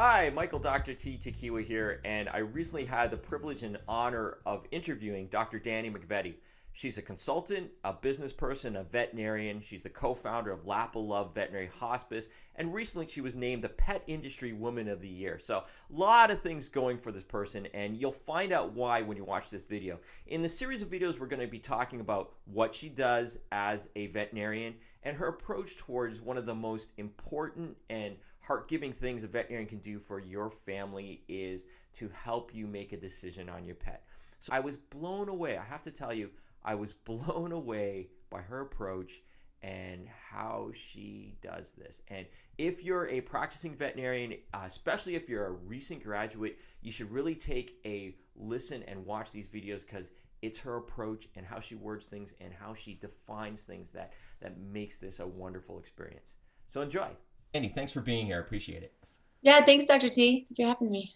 Hi, Michael Dr. T. Tequiwa here, and I recently had the privilege and honor of interviewing Dr. Dani McVety. She's a consultant, a business person, a veterinarian. She's the co-founder of Lap of Love Veterinary Hospice, and recently she was named the Pet Industry Woman of the Year. So a lot of things going for this person, and you'll find out why when you watch this video. In the series of videos, we're going to be talking about what she does as a veterinarian and her approach towards one of the most important and heart-giving things a veterinarian can do for your family is to help you make a decision on your pet. So I was blown away. I have to tell you, I was blown away by her approach and how she does this. And if you're a practicing veterinarian, especially if you're a recent graduate, you should really take a listen and watch these videos because it's her approach and how she words things and how she defines things that makes this a wonderful experience. So enjoy. Andy, thanks for being here. I appreciate it. Yeah, thanks, Dr. T. You're having me.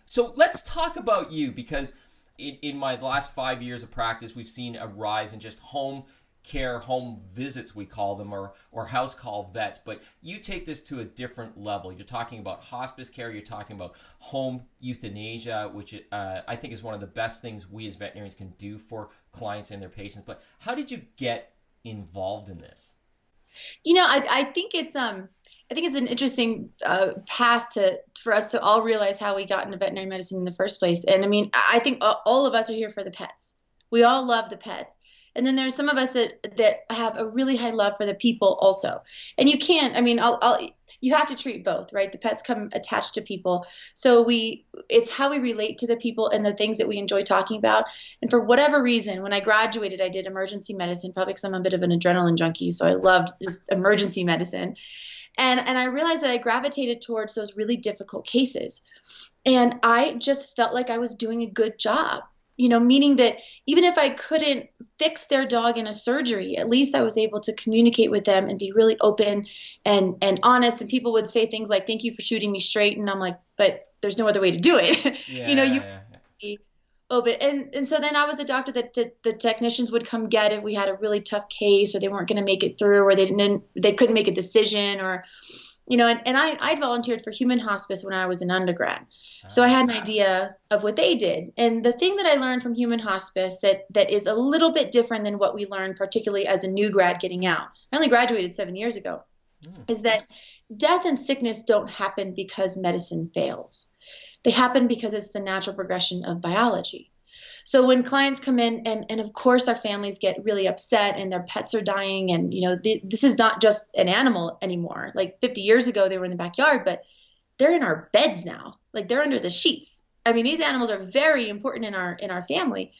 So let's talk about you, because in my last 5 years of practice, we've seen a rise in just home care, home visits, we call them, or house call vets. But you take this to a different level. You're talking about hospice care. You're talking about home euthanasia, which I think is one of the best things we as veterinarians can do for clients and their patients. But how did you get involved in this? You know, I think it's an interesting path for us to all realize how we got into veterinary medicine in the first place. And I mean, I think all of us are here for the pets. We all love the pets. And then there's some of us that have a really high love for the people also. And you can't, I mean, you have to treat both, right? The pets come attached to people. So it's how we relate to the people and the things that we enjoy talking about. And for whatever reason, when I graduated, I did emergency medicine, probably because I'm a bit of an adrenaline junkie. So I loved emergency medicine. And I realized that I gravitated towards those really difficult cases. And I just felt like I was doing a good job, you know, meaning that even if I couldn't fix their dog in a surgery, at least I was able to communicate with them and be really open and honest. And people would say things like, "Thank you for shooting me straight." And I'm like, but there's no other way to do it. Yeah. Open. And so then I was the doctor that the technicians would come get if we had a really tough case or they weren't going to make it through or they couldn't make a decision or, you know, and I volunteered for human hospice when I was an undergrad. So I had an idea of what they did. And the thing that I learned from human hospice that is a little bit different than what we learned, particularly as a new grad getting out. I only graduated 7 years ago, is that death and sickness don't happen because medicine fails. They happen because it's the natural progression of biology. So when clients come in, and of course our families get really upset and their pets are dying, and you know this is not just an animal anymore. Like 50 years ago they were in the backyard, but they're in our beds now. Like they're under the sheets. I mean, these animals are very important in our family.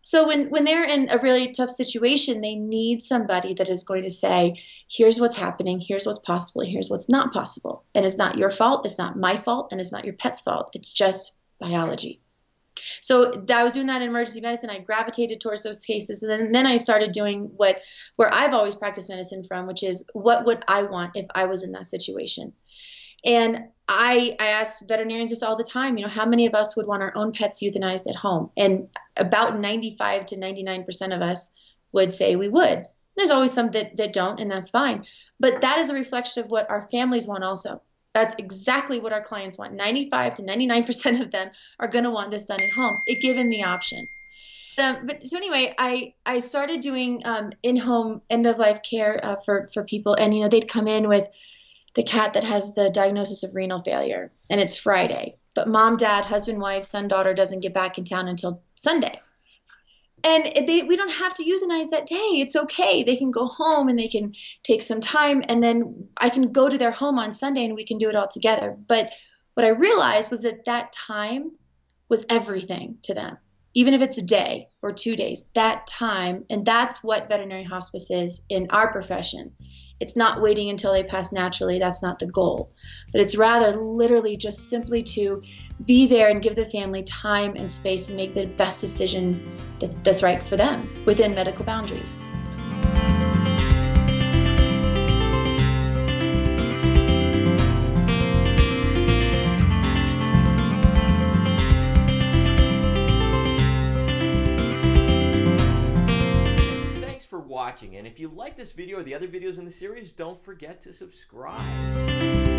So when they're in a really tough situation, they need somebody that is going to say, here's what's happening, here's what's possible, here's what's not possible. And it's not your fault, it's not my fault, and it's not your pet's fault. It's just biology. So I was doing that in emergency medicine. I gravitated towards those cases. And then I started doing where I've always practiced medicine from, which is what would I want if I was in that situation? And I ask veterinarians this all the time, you know, how many of us would want our own pets euthanized at home? And about 95 to 99% of us would say we would. There's always some that don't, and that's fine. But that is a reflection of what our families want also. That's exactly what our clients want. 95 to 99% of them are going to want this done at home, if given the option. So anyway, I started doing in-home end-of-life care for people. And, you know, they'd come in with the cat that has the diagnosis of renal failure, and it's Friday. But mom, dad, husband, wife, son, daughter doesn't get back in town until Sunday. And we don't have to euthanize that day. It's okay. They can go home and they can take some time, and then I can go to their home on Sunday and we can do it all together. But what I realized was that time was everything to them. Even if it's a day or 2 days, that time, and that's what veterinary hospice is in our profession. It's not waiting until they pass naturally. That's not the goal. But it's rather literally just simply to be there and give the family time and space and make the best decision that's right for them within medical boundaries. Watching, and if you like this video or the other videos in the series, don't forget to subscribe.